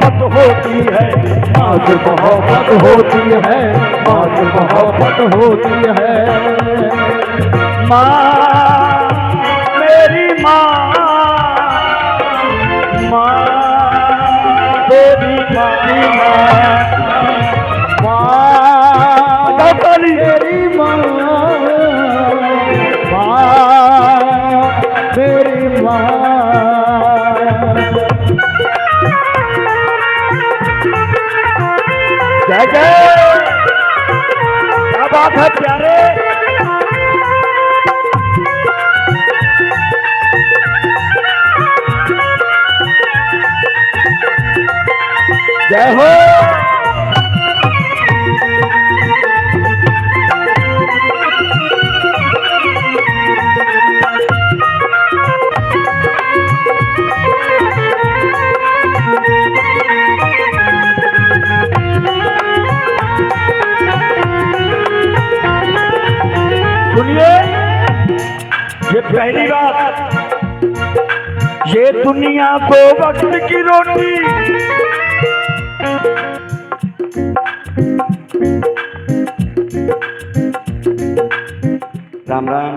मोहब्बत होती है, माँ से मोहब्बत होती है, माँ से मोहब्बत होती है। माँ मेरी माँ, माँ मेरी माँ, माँ मेरी माँ, मेरी माँ। जय जय, क्या बात है प्यारे। जय हो। सुनिए, ये पहली बात, ये दुनिया दो वक्त की रोटी, राम राम।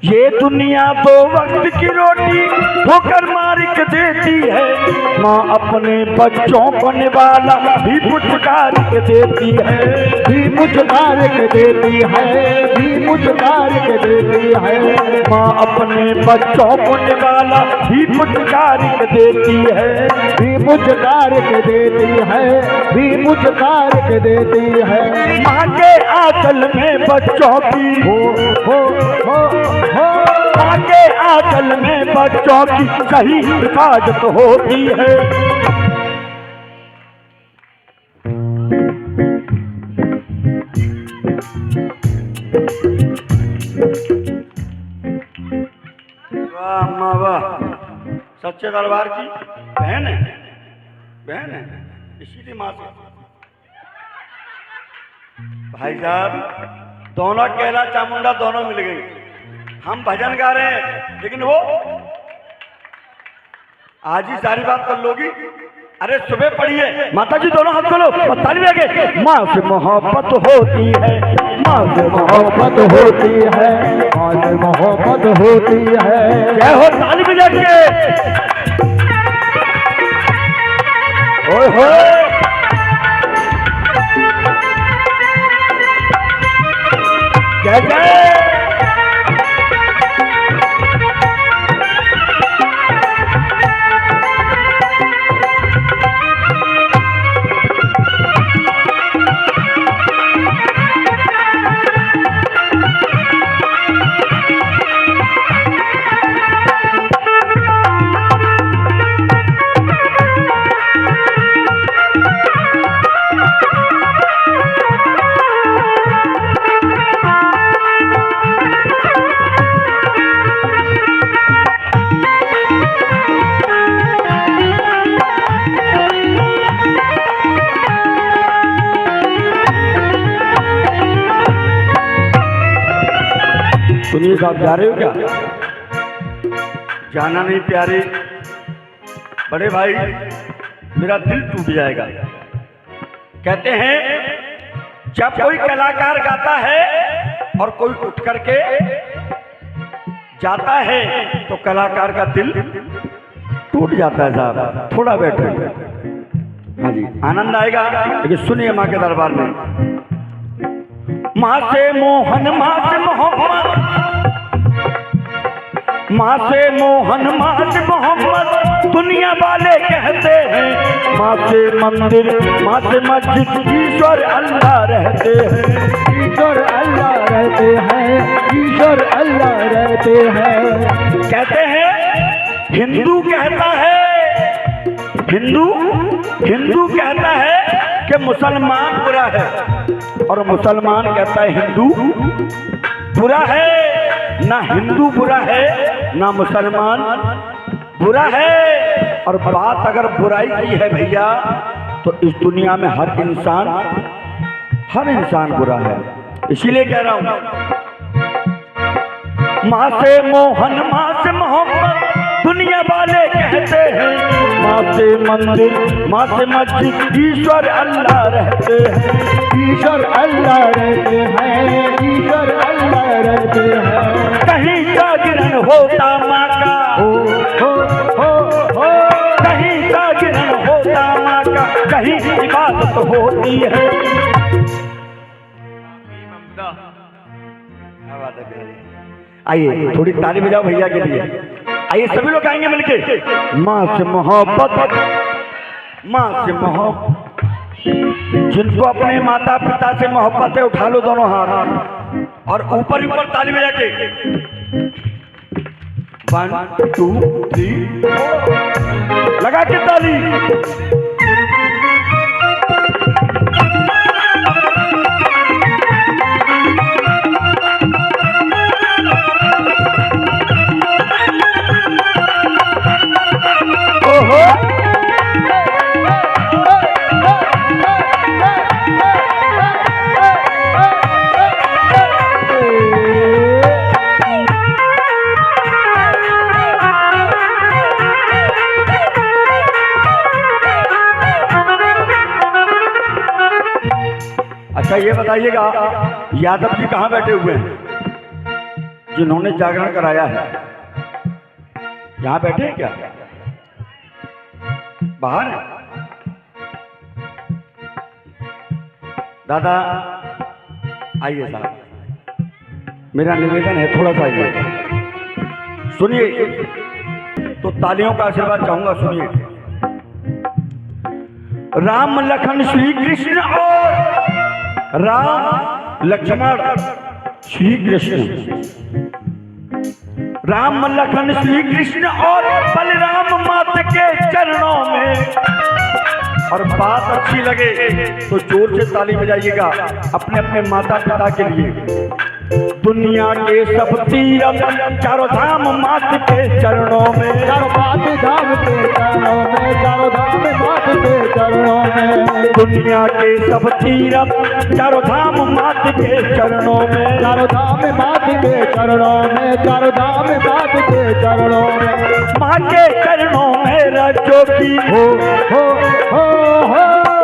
ये दुनिया दो वक्त की रोटी ठोकर मार के देती है, माँ अपने बच्चों को निवाला भी पुचकार के देती है, भी पुचकार के देती है, भी पुचकार के देती है। माँ अपने बच्चों को निवाला भी पुचकार के देती है, भी पुचकार के देती है, भी पुचकार के देती है। माँ के आंचल में बच्चों की हो माँ के आंचल में बच्चों की सही हिफाजत होती है। वाह अम्मा वाह, सच्चे दरबार की बहन है, बहन है, इसीलिए माँ से। भाई साहब दोनों केला चामुंडा दोनों मिल गई। हम भजन गा रहे हैं लेकिन वो आज ही सारी बात कर लोगी। अरे सुबह पढ़िए, माता जी दोनों हाथ खोलो और ताली बजाके। माँ से मोहब्बत होती है, माँ से मोहब्बत होती है, माँ से मोहब्बत होती है। जय हो, ताली बजा के। ओए होए, जय जय। सुनिए साहब, जा रहे हो क्या? जाना नहीं प्यारे, बड़े भाई मेरा दिल टूट जाएगा। कहते हैं जब कोई कलाकार गाता है और कोई उठ करके जाता है तो कलाकार का दिल टूट जाता है साहब। थोड़ा बैठो, हाँ जी, आनंद आएगा। लेकिन सुनिए माँ के दरबार में, माँ से मोहन, माँ से मोहम्मद, माँ से मोहन, माँ से मोहम्मद दुनिया वाले कहते हैं। माँ से मंदिर, माँ से मस्जिद, ईश्वर अल्लाह रहते हैं, ईश्वर अल्लाह रहते हैं, ईश्वर अल्लाह रहते हैं। कहते हैं हिंदू कहता है, हिंदू कहता है कि मुसलमान बुरा है, और मुसलमान कहता है हिंदू बुरा है। ना हिंदू बुरा है ना मुसलमान बुरा है। और बात अगर बुराई की है भैया तो इस दुनिया में हर इंसान बुरा है। इसीलिए कह रहा हूं, माँ से मोहन, माँ से मोहम्मद दुनिया वाले कहते हैं। माँ से मंदिर, माँ से मस्जिद, ईश्वर अल्लाह रहते हैं, ईश्वर अल्लाह रहते हैं, ईश्वर अल्लाह रहते हैं। कहीं जागरण होता माँ का, हो कहीं जागरण होता माँ का, कहीं इबादत होती है। आइए थोड़ी ताली बजाओ भैया के लिए। आइए सभी लोग आएंगे मिलके। माँ से मोहब्बत, माँ से मोहब्बत, जिनको अपने माता पिता से मोहब्बत है उठा लो दोनों हाथ और ऊपर ऊपर ताली बजा के 1 2 3 4 लगा के ताली। अच्छा ये बताइएगा यादव जी कहाँ बैठे हुए हैं जिन्होंने जागरण कराया है? यहाँ बैठे हैं क्या? बाहर है? दादा आइए साहब, मेरा निवेदन है थोड़ा सा आइए, सुनिए तो तालियों का आशीर्वाद चाहूंगा। सुनिए, राम लखन श्री कृष्ण और राम लक्ष्मण श्री कृष्ण, राम लखन श्री कृष्ण और बलराम माता के चरणों में। और बात अच्छी लगे तो जोर से ताली बजाइएगा अपने अपने माता पिता के लिए। दुनिया के सब तीर्थ चारों धाम मात के चरणों में, चारों मात धाम के चरणों में, चारों धाम मात के चरणों में। दुनिया के सब तीर्थ चारों धाम मात के चरणों में, चारों धाम मात के चरणों में, चारों धाम मात के चरणों में। माँ के चरणों में रजो की हो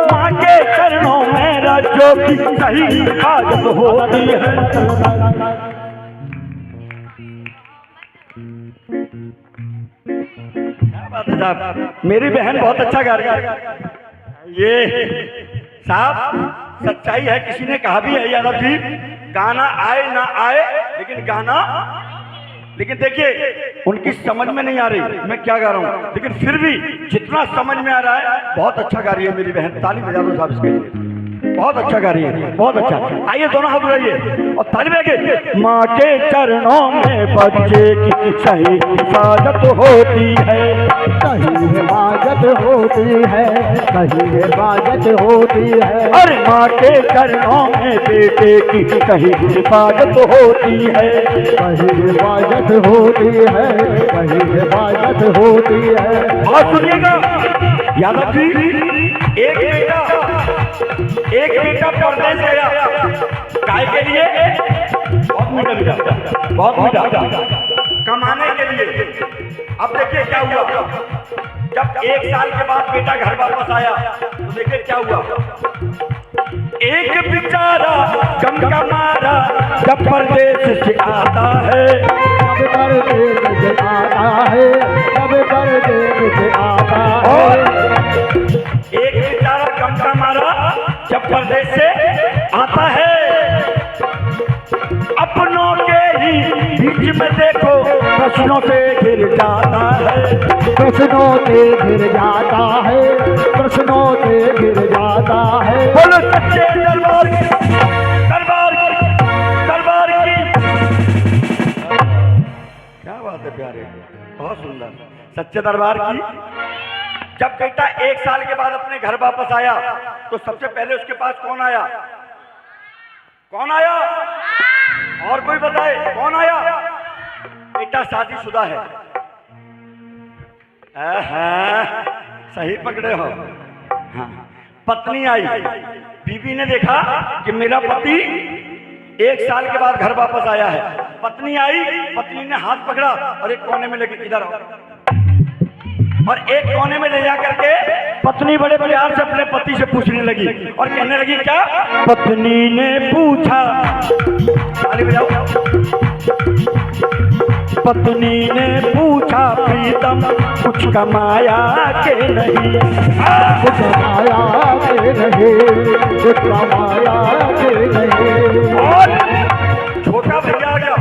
माँ के चरणों में रजो की सही हिफाजत होती है। क्या बात है साहब, मेरी बहन बहुत अच्छा गा रही है। ये साहब सच्चाई है, किसी ने कहा भी है यादव जी, गाना आए ना आए लेकिन गाना, लेकिन देखिए उनकी समझ में नहीं आ रही मैं क्या गा रहा हूँ, लेकिन फिर भी जितना समझ में आ रहा है बहुत अच्छा गा रही है मेरी बहन। ताली बजा दो साहब इसके लिए, बहुत अच्छा गा रही है, बहुत अच्छा। आइए दोनों हाथ उठाइए और ताली बजाइए। माँ के चरणों में बच्चे की सही हिफाजत होती है, सही हिफाजत होती है, सही हिफाजत होती है। अरे माँ के चरणों में बेटे की सही हिफाजत होती है, सही हिफाजत होती है, सही हिफाजत होती है। और सुनिएगा यादव जी, एक बेटा परदेश गया काय के लिए, बहुत मीठा बहुत मीठा कमाने के लिए। अब देखिए क्या हुआ, जब 1 साल के बाद बेटा घर वापस आया तो देखिए क्या हुआ। एक बेचारा गम का मारा जब परदेश से आता है, जब परदेश से आता है, जब परदेश से आता है। एक बेचारा गम का मारा जब परदेश से आता है, अपनों के ही बीच में देखो प्रश्नों से घिर जाता है, प्रश्नों से घिर जाता है, प्रश्नों से घिर जाता है। बोलो सच्चे दरबार की, दरबार की, दरबार की। क्या बात है प्यारे, बहुत सुंदर। सच्चे दरबार की। जब बेटा 1 साल के बाद अपने घर वापस आया तो सबसे पहले उसके पास कौन आया? कौन आया? और कोई बताए कौन आया? बेटा शादीशुदा है। सही पकड़े हो। हाँ, पत्नी आई, बीवी ने देखा कि मेरा पति 1 साल के बाद घर वापस आया है। पत्नी आई, पत्नी ने हाथ पकड़ा और एक कोने में लेके इधर आओ, और एक कोने में ले जा करके पत्नी बड़े प्यार से अपने पति से पूछने लगी और कहने लगी क्या? पत्नी ने पूछा, ताली बजाओ। पत्नी ने पूछा प्रीतम कुछ कमाया के नहीं? कुछ कमाया के नहीं, कुछ कमाया के नहीं। और छोटा भैया आ गया,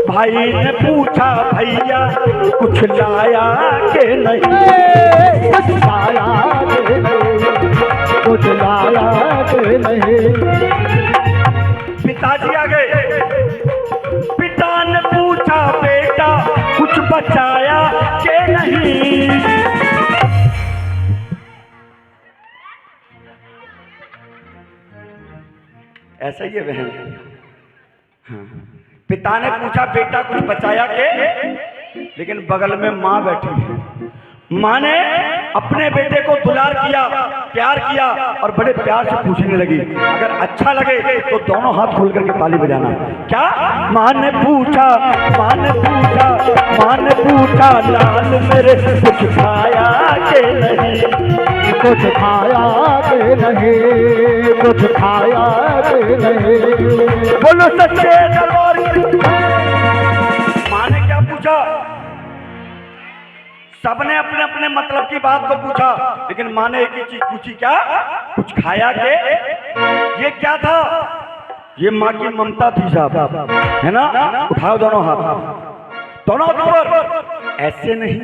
भाई ने पूछा भैया कुछ लाया के नहीं? कुछ लाया के नहीं, कुछ लाया के नहीं। पिताजी आ गए, पिता ने पूछा बेटा कुछ बचाया के नहीं? ऐसा ही है बहन। हाँ। पिता ने पूछा बेटा कुछ बचाया के, लेकिन बगल में माँ बैठी है। माँ ने अपने बेटे को दुलार किया, प्यार किया और बड़े प्यार से पूछने लगी। अगर अच्छा लगे तो दोनों हाथ खोल करके ताली बजाना। क्या? माँ ने पूछा, माँ ने पूछा, माँ ने पूछा लाल मेरे कुछ खाया के नहीं? कुछ खाया के नहीं, कुछ खाया के नहीं। बोलो सच्चे दरबार की। माँ ने क्या पूछा? सबने अपने अपने मतलब की बात को पूछा, लेकिन माँ ने एक ही चीज पूछी, क्या? कुछ खाया के? ये क्या था? ये माँ की ममता थी साहब, है ना? उठाओ दोनों हाथ, दोनों ऊपर, ऐसे नहीं,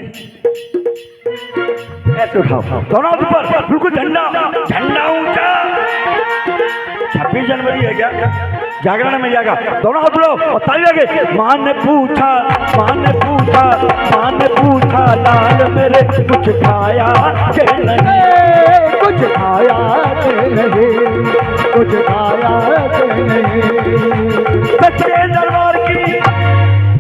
ऐसे उठाओ दोनों ऊपर, बिल्कुल झंडा, झंडा ऊंचा। 26 जनवरी है क्या? जागरण में जाएगा, दोनों हाथ उठाओ और ताली लगे। माँ ने पूछा, माँ ने पूछा, माँ ने पूछा लाल मेरे कुछ खाया के नहीं? कुछ खाया के नहीं, कुछ खाया के नहीं। सच्चे दरबार की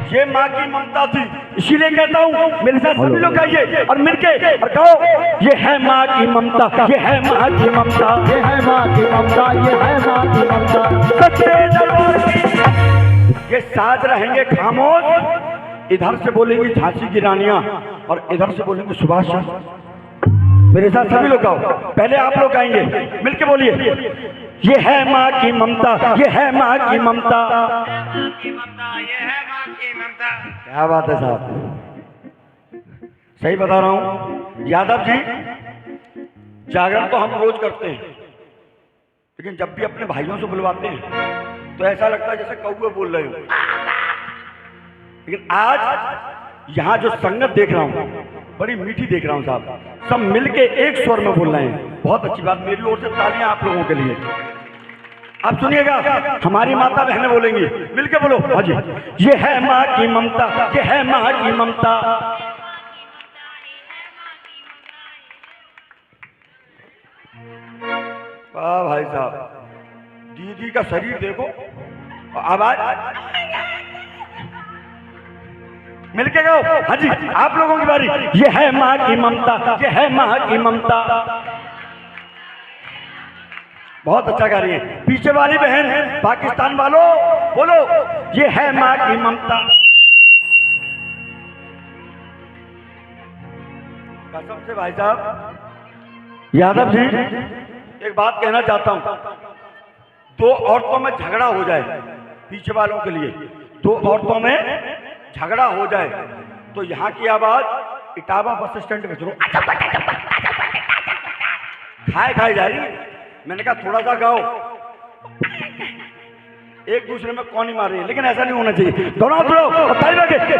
ये माँ की ममता थी, इसीलिए कहता हूँ मेरे साथ सभी लोग गाइए और मिलके और कहो, ये है माँ की ममता, ये है माँ की ममता, ये है माँ की ममता, ये है माँ की ममता। सच्चे दरबार की ये साज रहेंगे खामोश, इधर से बोलेंगी झांसी की रानियां और इधर से बोलेंगे सुभाष चंद्र। मेरे साथ सभी लोग गाओ, पहले आप लोग गाएंगे, मिलके बोलिए, ये है माँ की ममता, ये है माँ की ममता, ये है माँ की ममता। क्या बात है साहब, सही बता रहा हूँ यादव जी। जागरण तो हम रोज करते हैं, लेकिन जब भी अपने भाइयों से बुलवाते हैं तो ऐसा लगता है जैसे कौवे बोल रहे हो। लेकिन आज यहाँ जो संगत देख रहा हूँ बड़ी मीठी देख रहा हूँ साहब, सब मिलके एक स्वर में बोल रहे हैं। बहुत अच्छी बात, मेरी ओर से तालियां आप लोगों के लिए। आप सुनिएगा, हमारी माता बहनें बोलेंगी, मिलके बोलो, हाँ जी। ये है माँ की ममता, ये है माँ की ममता। वाह भाई साहब, दीदी का शरीर देखो और आवाज, मिलके गाओ, हाँ जी, आप लोगों की बारी। ये है माँ की ममता, ये है माँ की ममता। बहुत अच्छा गा रही है। पीछे वाली बहन पाकिस्तान वालों बोलो, ये है माँ की ममता। कसम से भाई साहब यादव जी, एक बात कहना चाहता हूं, दो औरतों में झगड़ा हो जाए, पीछे वालों के लिए दो औरतों में झगड़ा हो जाए तो यहाँ की आवाज इटावा बस स्टैंड में शुरू खाए खाए जा रही। मैंने कहा थोड़ा सा गाओ, एक दूसरे में कौन ही मार रही है, लेकिन ऐसा नहीं होना चाहिए। दोनों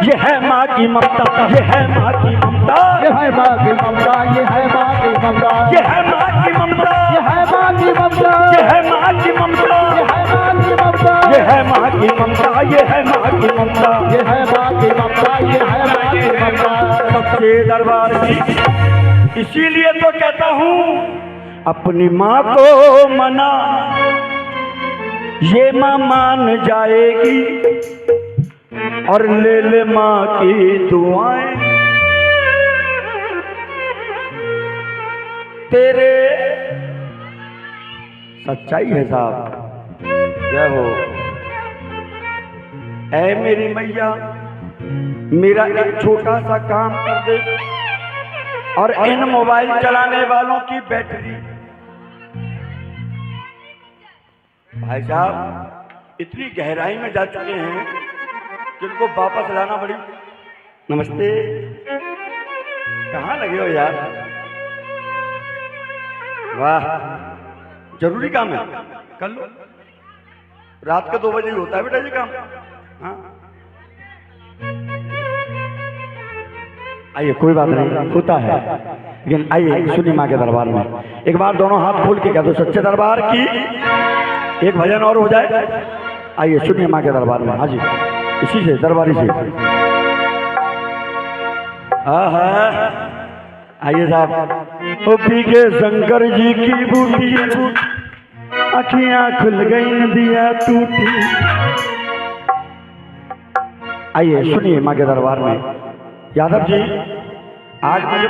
ये है माँ की ममता, ये है माँ की ममता, ये है माँ की ममता, ये है माँ की ममता, ये है माँ की ममता, ये है माँ की ममता, ये है माँ की ममता, ये है माँ की ममता, ये है माँ की ममता, ये है माँ की ममता, ये है माँ की ममता, ये है माँ की ममता। सबसे दरबार की, इसीलिए तो कहता हूँ अपनी माँ को मना, ये माँ मान जाएगी और ले ले माँ की दुआएं। तेरे सच्चाई है साहब, जय हो। ऐ मेरी मैया, मेरा एक छोटा सा काम कर दे, और इन मोबाइल चलाने वालों की बैटरी, भाई साहब इतनी गहराई में जा चुके हैं कि उनको वापस लाना बड़ी। नमस्ते, कहाँ लगे हो यार? वाह, जरूरी काम है, कर लो। रात के 2 बजे ही होता है बेटा ये काम। हाँ आइए, कोई बात नहीं, होता है, लेकिन आइए सुनिए माँ के दरबार में। एक बार दोनों हाथ खोल के कह दो सच्चे दरबार की, एक भजन और हो जाए। आइए सुनिए माँ के दरबार में। हाँ जी, इसी से दरबारी से। आइए साहब। ओ पी के शंकर जी की बूटी, अखियां खुल गई, नदियां टूटी। आइए सुनिए माँ के दरबार में। यादव जी, आज मुझे